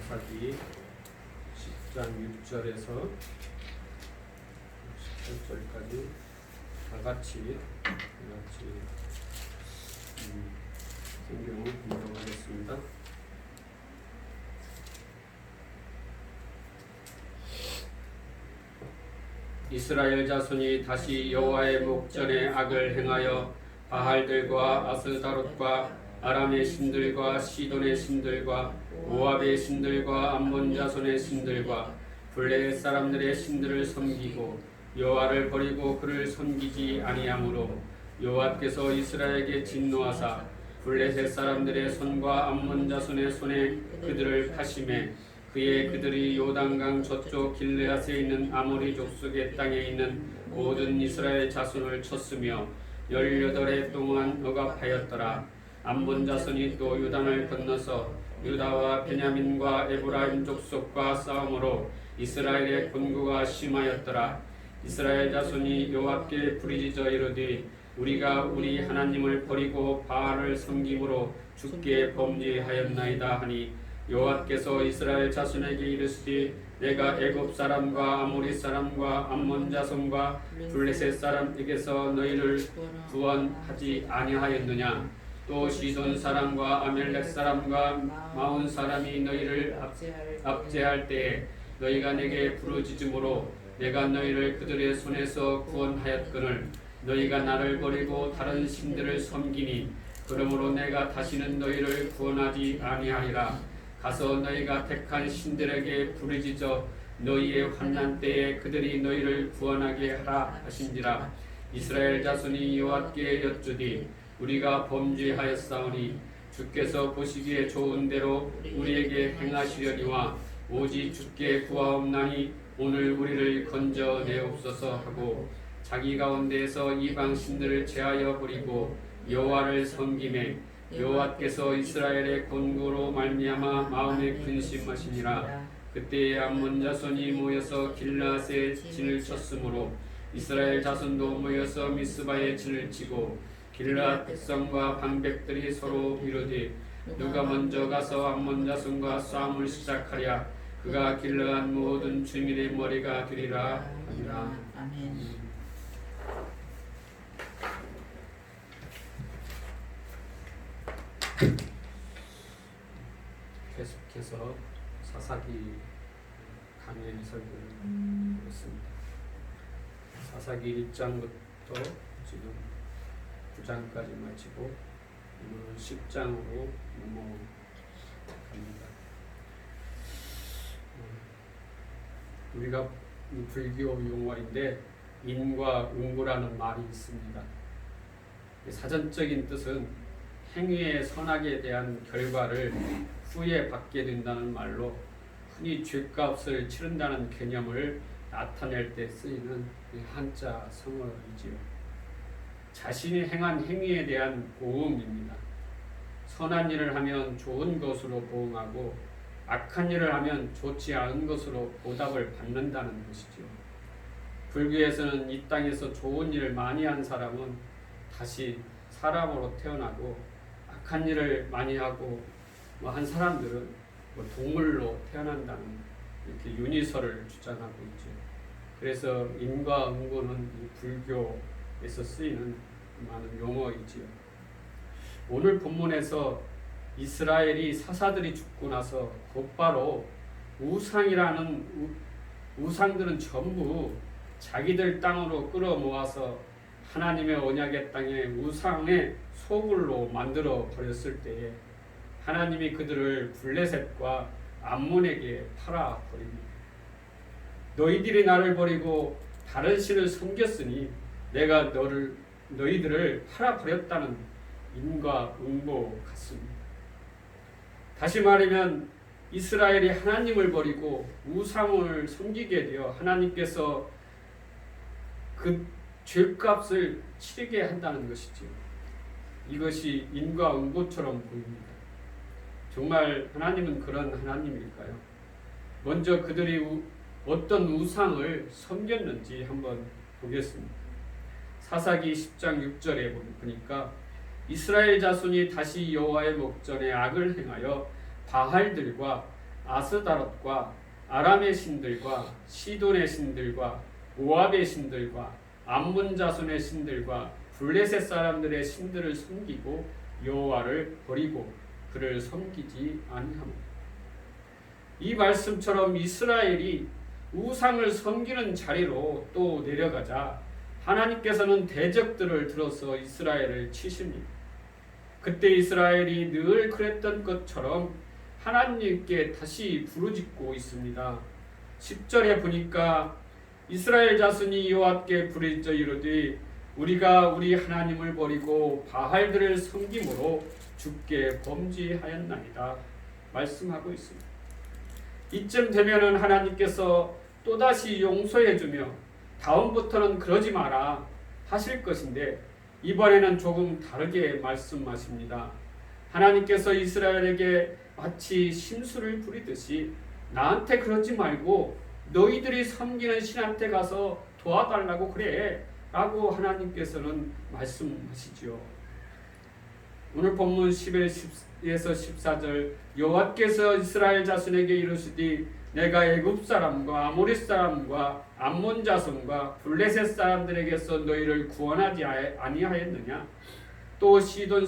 사사기 10장 6절에서 18절까지 다 같이 성경을 공부하겠습니다. 이스라엘 자손이 다시 여호와의 목전에 악을 행하여 바알들과 아스다롯과 아람의 신들과 시돈의 신들과 모압의 신들과 암몬 자손의 신들과 블레셋 사람들의 신들을 섬기고 여호와를 버리고 그를 섬기지 아니하므로 여호와께서 이스라엘에게 진노하사 블레셋 사람들의 손과 암몬 자손의 손에 그들을 파심해 그의 그들이 요단강 저쪽 길르앗에 있는 아모리 족속의 땅에 있는 모든 이스라엘 자손을 쳤으며 18해 동안 억압하였더라. 암몬 자손이 또 요단을 건너서 유다와 베냐민과 에브라임 족속과 싸움으로 이스라엘의 곤고가 심하였더라. 이스라엘 자손이 여호와께 부르짖어 이르되 우리가 우리 하나님을 버리고 바알을 섬김으로 주께 범죄하였나이다 하니 여호와께서 이스라엘 자손에게 이르시되 내가 애굽 사람과 아모리 사람과 암몬 자손과 블레셋 사람에게서 너희를 구원하지 아니하였느냐. 또 시돈 사람과 아멜렉 사람과 마온 사람이 너희를 압제할 때에 너희가 내게 부르짖음으로 내가 너희를 그들의 손에서 구원하였거늘 너희가 나를 버리고 다른 신들을 섬기니 그러므로 내가 다시는 너희를 구원하지 아니하리라. 가서 너희가 택한 신들에게 부르짖어 너희의 환난 때에 그들이 너희를 구원하게 하라 하신지라. 이스라엘 자손이 여호와께 여쭈되 우리가 범죄하였사오니 주께서 보시기에 좋은 대로 우리에게 행하시려니와 오직 주께 구하옵나니 오늘 우리를 건져내옵소서 하고 자기 가운데에서 이방 신들을 제하여 버리고 여호와를 섬기매 여호와께서 이스라엘의 곤고로 말미암아 마음에 근심하시니라. 그때에 암몬 자손이 모여서 길르앗에 진을 쳤으므로 이스라엘 자손도 모여서 미스바에 진을 치고 길르앗 백성과 방백들이 서로 이르되 누가 먼저 가서 암몬 자손과 싸움을 시작하랴. 그가 길르앗 모든 주민의 머리가 되리라 하니라. 아멘. 계속해서 사사기 강의 설교를 하겠습니다. 사사기 1장부터 지금 9장까지 마치고 오늘은 10장으로 넘어갑니다. 우리가 불교 용어인데 인과 응고라는 말이 있습니다. 사전적인 뜻은 행위의 선악에 대한 결과를 후에 받게 된다는 말로 흔히 죗값을 치른다는 개념을 나타낼 때 쓰이는 한자 성어이지요. 자신이 행한 행위에 대한 보응입니다. 선한 일을 하면 좋은 것으로 보응하고 악한 일을 하면 좋지 않은 것으로 보답을 받는다는 것이죠. 불교에서는 이 땅에서 좋은 일을 많이 한 사람은 다시 사람으로 태어나고 악한 일을 많이 하고 한 사람들은 동물로 태어난다는 이렇게 윤희설을 주장하고 있죠. 그래서 인과 응고는 불교에서 쓰이는 많은 용어이지요. 오늘 본문에서 이스라엘이 사사들이 죽고 나서 곧바로 우상들은 전부 자기들 땅으로 끌어모아서 하나님의 언약의 땅에 우상의 소굴로 만들어 버렸을 때에 하나님이 그들을 블레셋과 암몬에게 팔아 버립니다. 너희들이 나를 버리고 다른 신을 섬겼으니 내가 너희들을 팔아 버렸다는 인과 응고 같습니다. 다시 말하면 이스라엘이 하나님을 버리고 우상을 섬기게 되어 하나님께서 그 죄값을 치르게 한다는 것이죠. 이것이 인과 응고처럼 보입니다. 정말 하나님은 그런 하나님일까요? 먼저 그들이 어떤 우상을 섬겼는지 한번 보겠습니다. 사사기 10장 6절에 보니까 이스라엘 자손이 다시 여호와의 목전에 악을 행하여 바알들과 아스다롯과 아람의 신들과 시돈의 신들과 모압의 신들과 암몬 자손의 신들과 블레셋 사람들의 신들을 섬기고 여호와를 버리고 그를 섬기지 아니하며. 이 말씀처럼 이스라엘이 우상을 섬기는 자리로 또 내려가자 하나님께서는 대적들을 들어서 이스라엘을 치십니다. 그때 이스라엘이 늘 그랬던 것처럼 하나님께 다시 부르짖고 있습니다. 10절에 보니까 이스라엘 자손이 여호와께 부르짖어 이르되 우리가 우리 하나님을 버리고 바알들을 섬김으로 주께 범죄하였나이다 말씀하고 있습니다. 이쯤 되면은 하나님께서 또다시 용서해주며 다음부터는 그러지 마라 하실 것인데 이번에는 조금 다르게 말씀하십니다. 하나님께서 이스라엘에게 마치 심술을 부리듯이 나한테 그러지 말고 너희들이 섬기는 신한테 가서 도와달라고 그래 라고 하나님께서는 말씀하시죠. 오늘 본문 11에서 14절 여호와께서 이스라엘 자손에게 이르시되 내가 애굽 사람과 아모리 사람과 암몬 자손과 블레셋 사람들에게서 너희를 구원하지 아니하였느냐? 또 시돈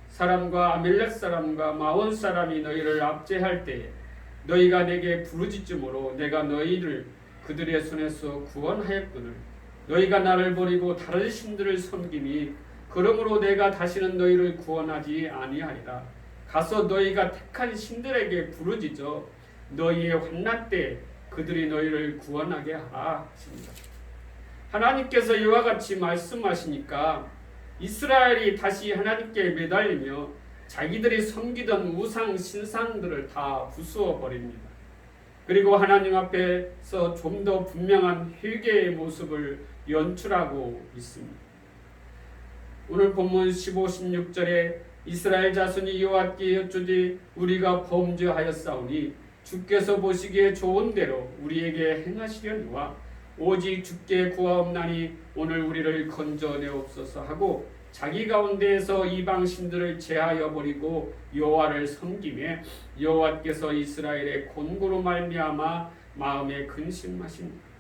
사람과 아멜렉 사람과 마온 사람이 너희를 압제할 때에 너희가 내게 부르짖음으로 내가 너희를 그들의 손에서 구원하였거늘 너희가 나를 버리고 다른 신들을 섬기니 그러므로 내가 다시는 너희를 구원하지 아니하리라. 가서 너희가 택한 신들에게 부르짖어 너희의 환난 때 그들이 너희를 구원하게 하라 하십니다. 하나님께서 이와 같이 말씀하시니까 이스라엘이 다시 하나님께 매달리며 자기들이 섬기던 우상 신상들을 다 부수어 버립니다. 그리고 하나님 앞에서 좀 더 분명한 회개의 모습을 연출하고 있습니다. 오늘 본문 15, 16절에 이스라엘 자손이 여호와께 여쭈되 우리가 범죄하였사오니 주께서 보시기에 좋은 대로 우리에게 행하시려니와 오직 주께 구하옵나니 오늘 우리를 건져내옵소서 하고 자기 가운데에서 이방 신들을 제하여 버리고 여호와를 섬기매 여호와께서 이스라엘의 곤고로 말미암아 마음에 근심하십니다.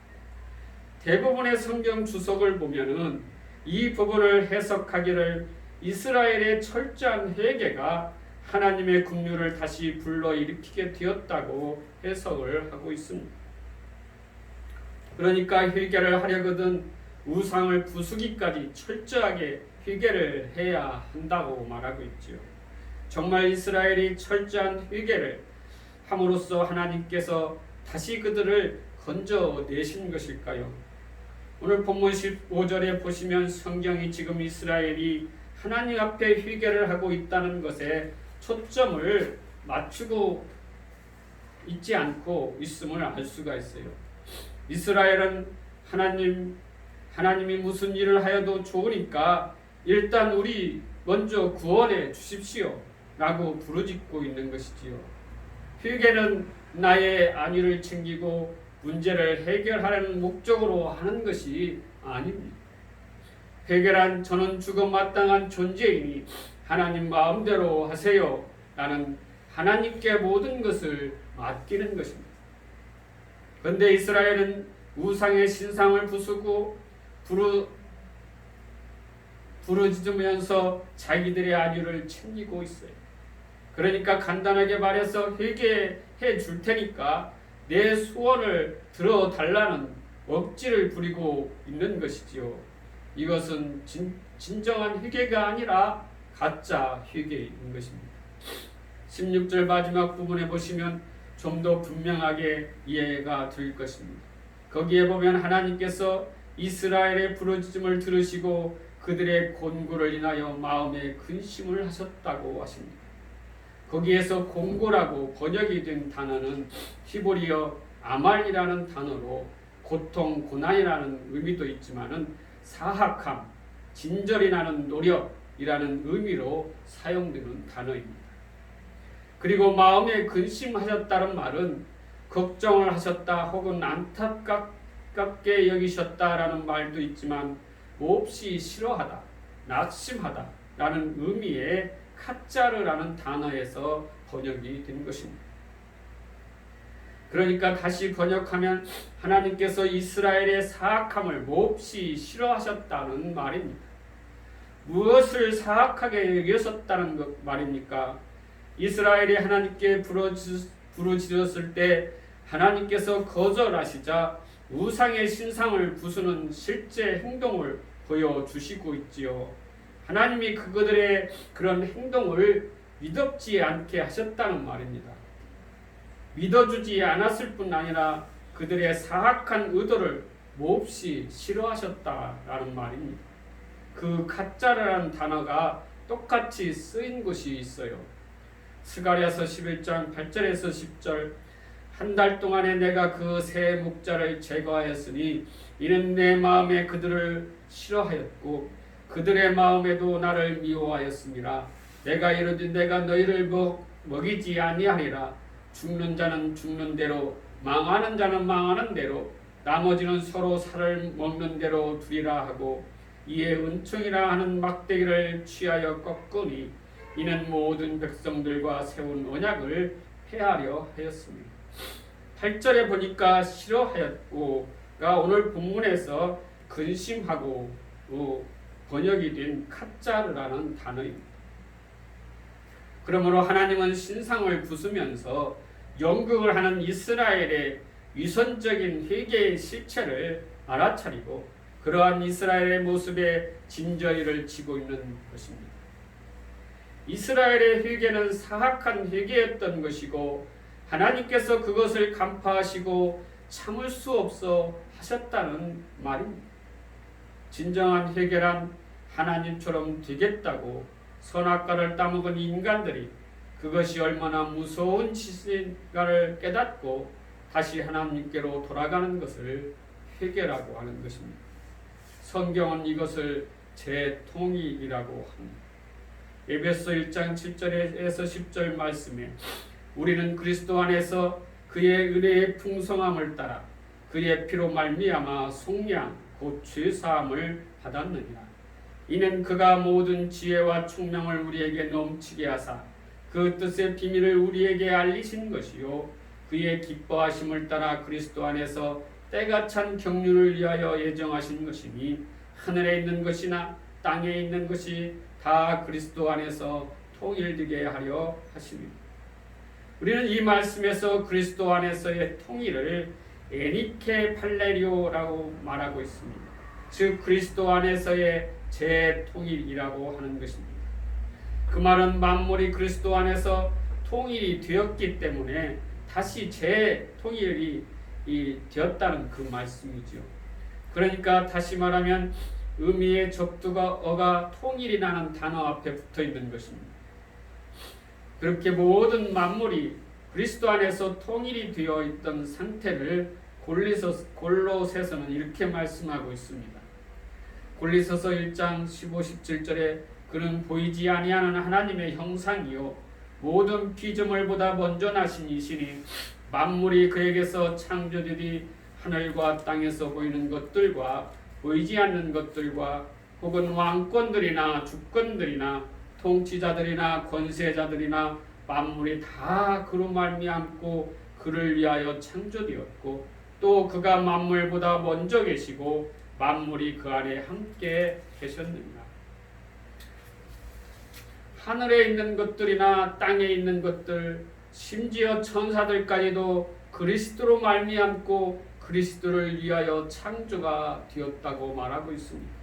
대부분의 성경 주석을 보면은 이 부분을 해석하기를 이스라엘의 철저한 회개가 하나님의 긍휼을 다시 불러일으키게 되었다고 해석을 하고 있습니다. 그러니까 회개를 하려거든 우상을 부수기까지 철저하게 회개를 해야 한다고 말하고 있지요. 정말 이스라엘이 철저한 회개를 함으로써 하나님께서 다시 그들을 건져내신 것일까요? 오늘 본문 15절에 보시면 성경이 지금 이스라엘이 하나님 앞에 회개를 하고 있다는 것에 초점을 맞추고 있지 않고 있음을 알 수가 있어요. 이스라엘은 하나님이 무슨 일을 하여도 좋으니까 일단 우리 먼저 구원해 주십시오 라고 부르짖고 있는 것이지요. 회개는 나의 안위를 챙기고 문제를 해결하려는 목적으로 하는 것이 아닙니다. 회개란 저는 죽어 마땅한 존재이니 하나님 마음대로 하세요 라는 하나님께 모든 것을 맡기는 것입니다. 그런데 이스라엘은 우상의 신상을 부수고 부르짖으면서 자기들의 안위를 챙기고 있어요. 그러니까 간단하게 말해서 회개해 줄 테니까 내 소원을 들어달라는 억지를 부리고 있는 것이지요. 이것은 진정한 회개가 아니라 가짜 회개인 것입니다. 16절 마지막 부분에 보시면 좀 더 분명하게 이해가 될 것입니다. 거기에 보면 하나님께서 이스라엘의 부르짖음을 들으시고 그들의 곤고를 인하여 마음에 근심을 하셨다고 하십니다. 거기에서 곤고라고 번역이 된 단어는 히브리어 아말이라는 단어로 고통, 고난이라는 의미도 있지만은 사악함, 진절이 나는 노력이라는 의미로 사용되는 단어입니다. 그리고 마음에 근심하셨다는 말은 걱정을 하셨다 혹은 안타깝게 여기셨다라는 말도 있지만 몹시 싫어하다, 낙심하다 라는 의미의 카짜르라는 단어에서 번역이 된 것입니다. 그러니까 다시 번역하면 하나님께서 이스라엘의 사악함을 몹시 싫어하셨다는 말입니다. 무엇을 사악하게 여기셨다는 말입니까? 이스라엘이 하나님께 부르짖었을 때 하나님께서 거절하시자 우상의 신상을 부수는 실제 행동을 보여주시고 있지요. 하나님이 그들의 그런 행동을 믿지 않게 하셨다는 말입니다. 믿어주지 않았을 뿐 아니라 그들의 사악한 의도를 몹시 싫어하셨다라는 말입니다. 그 가짜라는 단어가 똑같이 쓰인 곳이 있어요. 스가랴서 11장 8절에서 10절 한 달 동안에 내가 그 세 목자를 제거하였으니 이는 내 마음에 그들을 싫어하였고 그들의 마음에도 나를 미워하였습니다. 내가 이르되 내가 너희를 먹이지 아니하리라. 죽는 자는 죽는 대로 망하는 자는 망하는 대로 나머지는 서로 살을 먹는 대로 두리라 하고 이에 은총이라 하는 막대기를 취하여 꺾으니 이는 모든 백성들과 세운 언약을 폐하려 하였습니다. 8절에 보니까 싫어하였고가 오늘 본문에서 근심하고 번역이 된 카짜르라는 단어입니다. 그러므로 하나님은 신상을 부수면서 연극을 하는 이스라엘의 위선적인 회개의 실체를 알아차리고 그러한 이스라엘의 모습에 진저리를 치고 있는 것입니다. 이스라엘의 회개는 사악한 회개였던 것이고 하나님께서 그것을 간파하시고 참을 수 없어 하셨다는 말입니다. 진정한 회개란 하나님처럼 되겠다고 선악과를 따먹은 인간들이 그것이 얼마나 무서운 짓인가를 깨닫고 다시 하나님께로 돌아가는 것을 회개라고 하는 것입니다. 성경은 이것을 재통일이라고 합니다. 에베소 1장 7절에서 10절 말씀에 우리는 그리스도 안에서 그의 은혜의 풍성함을 따라 그의 피로 말미암아 속량 곧 죄사함을 받았느니라. 이는 그가 모든 지혜와 총명을 우리에게 넘치게 하사 그 뜻의 비밀을 우리에게 알리신 것이요 그의 기뻐하심을 따라 그리스도 안에서 때가 찬 경륜을 위하여 예정하신 것이니 하늘에 있는 것이나 땅에 있는 것이 다 그리스도 안에서 통일되게 하려 하십니다. 우리는 이 말씀에서 그리스도 안에서의 통일을 에니케 팔레리오라고 말하고 있습니다. 즉 그리스도 안에서의 재통일이라고 하는 것입니다. 그 말은 만물이 그리스도 안에서 통일이 되었기 때문에 다시 재통일이 되었다는 그 말씀이죠. 그러니까 다시 말하면 의미의 접두어가 통일이라는 단어 앞에 붙어 있는 것입니다. 그렇게 모든 만물이 그리스도 안에서 통일이 되어 있던 상태를 골로새서는 이렇게 말씀하고 있습니다. 골로새서 1장 15, 17절에 그는 보이지 아니하는 하나님의 형상이요 모든 피조물보다 먼저 나신 이시니 만물이 그에게서 창조되니 하늘과 땅에서 보이는 것들과 보이지 않는 것들과 혹은 왕권들이나 주권들이나 통치자들이나 권세자들이나 만물이 다 그로 말미암고 그를 위하여 창조되었고 또 그가 만물보다 먼저 계시고 만물이 그 안에 함께 계셨느니라. 하늘에 있는 것들이나 땅에 있는 것들 심지어 천사들까지도 그리스도로 말미암고 그리스도를 위하여 창조가 되었다고 말하고 있습니다.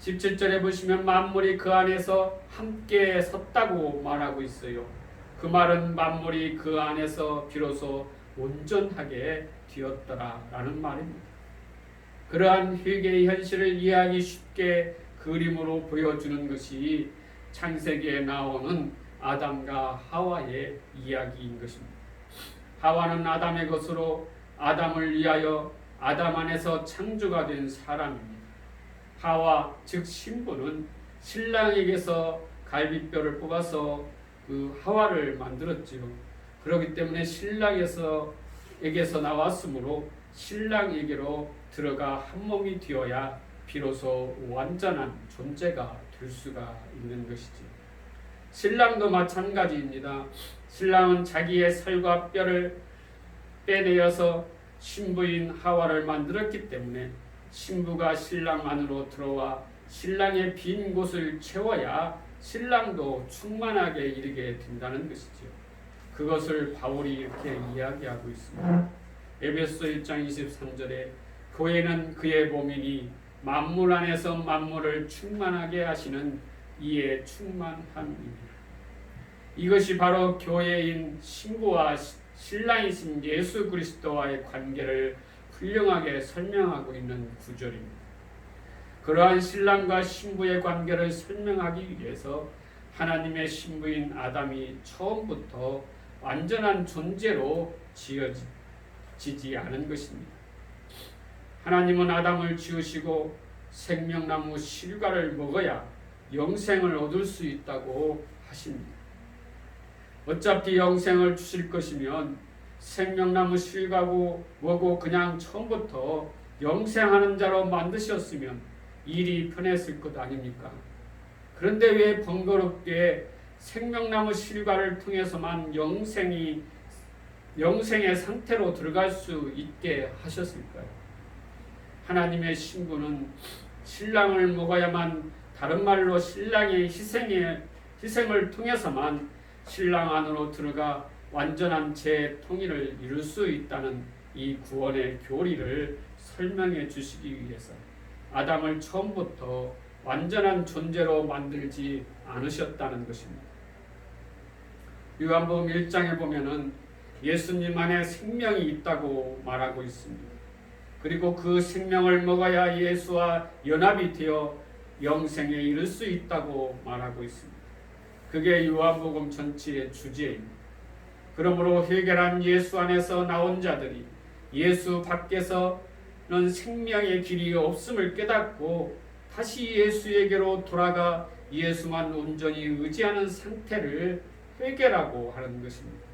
17절에 보시면 만물이 그 안에서 함께 섰다고 말하고 있어요. 그 말은 만물이 그 안에서 비로소 온전하게 되었더라라는 말입니다. 그러한 회개의 현실을 이해하기 쉽게 그림으로 보여주는 것이 창세기에 나오는 아담과 하와의 이야기인 것입니다. 하와는 아담의 것으로 아담을 위하여 아담 안에서 창조가 된 사람입니다. 하와 즉 신부는 신랑에게서 갈비뼈를 뽑아서 그 하와를 만들었지요. 그렇기 때문에 신랑에게서 나왔으므로 신랑에게로 들어가 한 몸이 되어야 비로소 완전한 존재가 될 수가 있는 것이지. 신랑도 마찬가지입니다. 신랑은 자기의 살과 뼈를 빼내어서 신부인 하와를 만들었기 때문에 신부가 신랑 안으로 들어와 신랑의 빈 곳을 채워야 신랑도 충만하게 이르게 된다는 것이죠. 그것을 바울이 이렇게 이야기하고 있습니다. 에베소 1장 23절에 교회는 그의 몸이니 만물 안에서 만물을 충만하게 하시는 이의 충만함입니다. 이것이 바로 교회인 신부와 신랑이신 예수 그리스도와의 관계를 훌륭하게 설명하고 있는 구절입니다. 그러한 신랑과 신부의 관계를 설명하기 위해서 하나님의 신부인 아담이 처음부터 완전한 존재로 지어지지 않은 것입니다. 하나님은 아담을 지으시고 생명나무 실과를 먹어야 영생을 얻을 수 있다고 하십니다. 어차피 영생을 주실 것이면 생명나무 실과고 뭐고 그냥 처음부터 영생하는 자로 만드셨으면 일이 편했을 것 아닙니까? 그런데 왜 번거롭게 생명나무 실과를 통해서만 영생의 상태로 들어갈 수 있게 하셨을까요? 하나님의 신부는 신랑을 먹어야만, 다른 말로 신랑의 희생을 통해서만 신랑 안으로 들어가 완전한 재통일을 이룰 수 있다는 이 구원의 교리를 설명해 주시기 위해서 아담을 처음부터 완전한 존재로 만들지 않으셨다는 것입니다. 요한복음 1장에 보면은 예수님 안에 생명이 있다고 말하고 있습니다. 그리고 그 생명을 먹어야 예수와 연합이 되어 영생에 이를 수 있다고 말하고 있습니다. 그게 요한복음 전체의 주제입니다. 그러므로 해결한 예수 안에서 나온 자들이 예수 밖에서는 생명의 길이 없음을 깨닫고 다시 예수에게로 돌아가 예수만 온전히 의지하는 상태를 해결하고 하는 것입니다.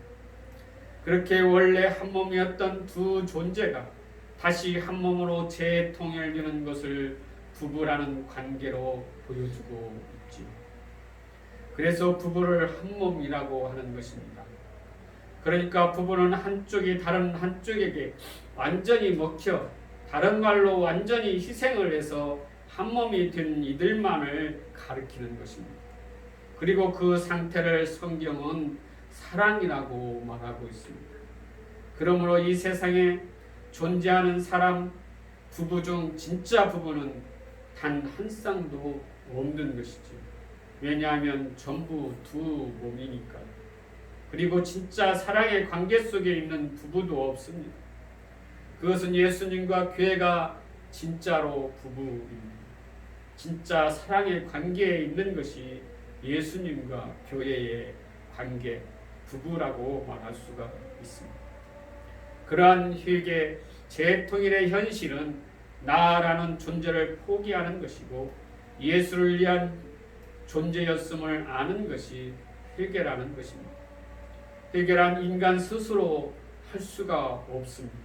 그렇게 원래 한 몸이었던 두 존재가 다시 한 몸으로 재통일되는 것을 부부라는 관계로 보여주고 있지요. 그래서 부부를 한 몸이라고 하는 것입니다. 그러니까 부부는 한쪽이 다른 한쪽에게 완전히 먹혀, 다른 말로 완전히 희생을 해서 한 몸이 된 이들만을 가리키는 것입니다. 그리고 그 상태를 성경은 사랑이라고 말하고 있습니다. 그러므로 이 세상에 존재하는 사람 부부 중 진짜 부부는 단 한 쌍도 없는 것이죠. 왜냐하면 전부 두 몸이니까. 그리고 진짜 사랑의 관계 속에 있는 부부도 없습니다. 그것은 예수님과 교회가 진짜로 부부입니다. 진짜 사랑의 관계에 있는 것이 예수님과 교회의 관계, 부부라고 말할 수가 있습니다. 그러한 회개, 재통일의 현실은 나라는 존재를 포기하는 것이고 예수를 위한 존재였음을 아는 것이 회개라는 것입니다. 회개란 인간 스스로 할 수가 없습니다.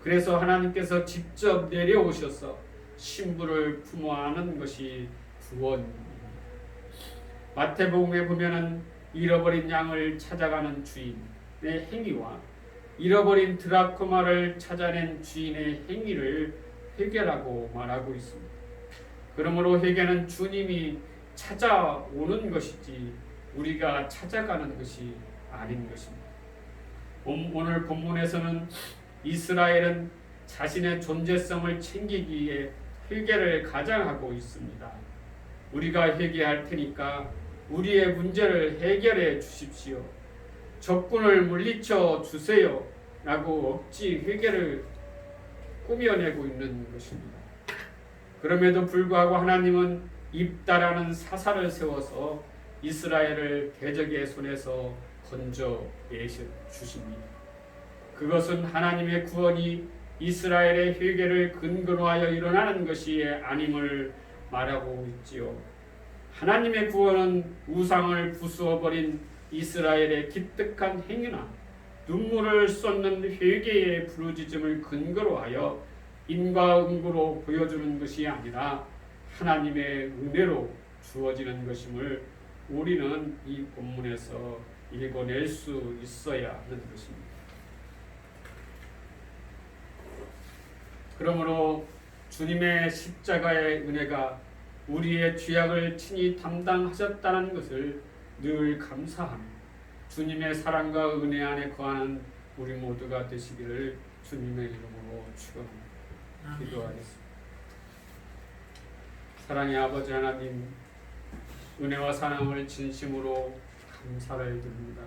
그래서 하나님께서 직접 내려오셔서 신부를 부모하는 것이 구원입니다. 마태복음에 보면은 잃어버린 양을 찾아가는 주인의 행위와 잃어버린 드라크마를 찾아낸 주인의 행위를 회개라고 말하고 있습니다. 그러므로 회개는 주님이 찾아오는 것이지 우리가 찾아가는 것이 아닌 것입니다. 오늘 본문에서는 이스라엘은 자신의 존재성을 챙기기 위해 회개를 가장하고 있습니다. 우리가 회개할 테니까 우리의 문제를 해결해 주십시오. 적군을 물리쳐 주세요. 라고 억지 회개를 꾸며내고 있는 것입니다. 그럼에도 불구하고 하나님은 입다라는 사사를 세워서 이스라엘을 대적의 손에서 건져내 주십니다. 그것은 하나님의 구원이 이스라엘의 회개를 근거로 하여 일어나는 것이 아님을 말하고 있지요. 하나님의 구원은 우상을 부수어버린 이스라엘의 기특한 행위나 눈물을 쏟는 회개의 부르짖음을 근거로 하여 인과응보로 보여주는 것이 아니라 하나님의 은혜로 주어지는 것임을 우리는 이 본문에서 읽어낼 수 있어야 하는 것입니다. 그러므로 주님의 십자가의 은혜가 우리의 죄악을 친히 담당하셨다는 것을 늘 감사하며 주님의 사랑과 은혜 안에 거하는 우리 모두가 되시기를 주님의 이름으로 축원합니다. 기도하겠습니다. 사랑의 아버지 하나님, 은혜와 사랑을 진심으로 감사를 드립니다.